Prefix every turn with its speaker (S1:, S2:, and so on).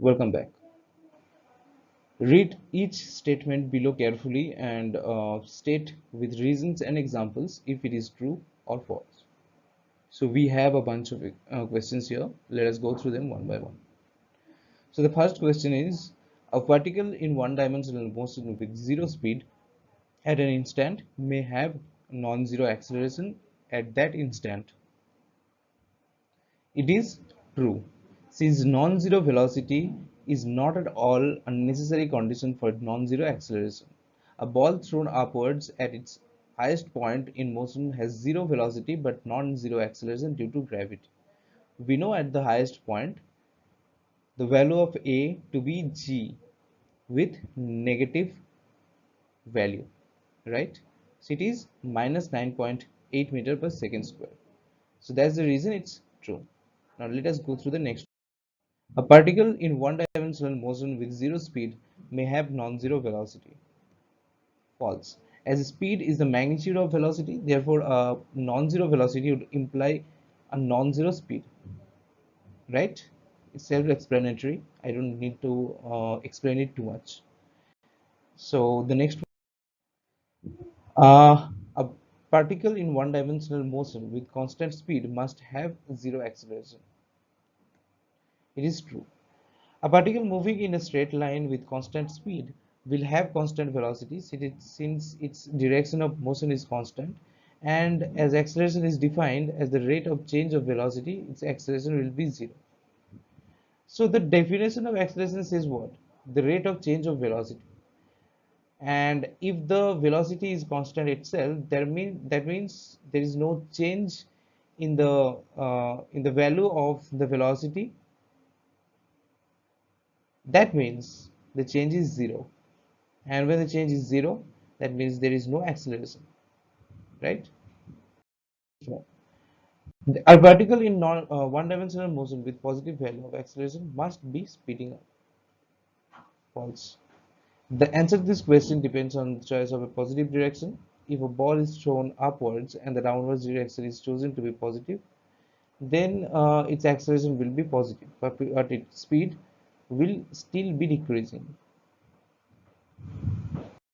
S1: Welcome back. Read each statement below carefully and state with reasons and examples if it is true or false. So we have a bunch of questions here. Let us go through them one by one. So the first question is, a particle in one-dimensional motion with zero speed at an instant may have non-zero acceleration at that instant. It is true, since non-zero velocity is not at all a necessary condition for non-zero acceleration. A ball thrown upwards at its highest point in motion has zero velocity but non-zero acceleration due to gravity. We know at the highest point the value of A to be g with negative value, right? So it is minus 9.8 meter per second square. So that's the reason it's true. Now let us go through the next. A particle in one-dimensional motion with zero speed may have non-zero velocity. False. As speed is the magnitude of velocity, therefore a non-zero velocity would imply a non-zero speed, right? It's self-explanatory. I don't need to explain it too much. So the next a particle in one-dimensional motion with constant speed must have zero acceleration. It is true. A particle moving in a straight line with constant speed will have constant velocity since its direction of motion is constant, and as acceleration is defined as the rate of change of velocity, its acceleration will be zero. So the definition of acceleration says what? The rate of change of velocity. And if the velocity is constant itself, that means there is no change in the value of the velocity. That means the change is zero, and when the change is zero, that means there is no acceleration, right? A particle in one-dimensional motion with positive value of acceleration must be speeding up. False. The answer to this question depends on the choice of a positive direction. If a ball is thrown upwards and the downwards direction is chosen to be positive, then its acceleration will be positive, but its speed will still be decreasing.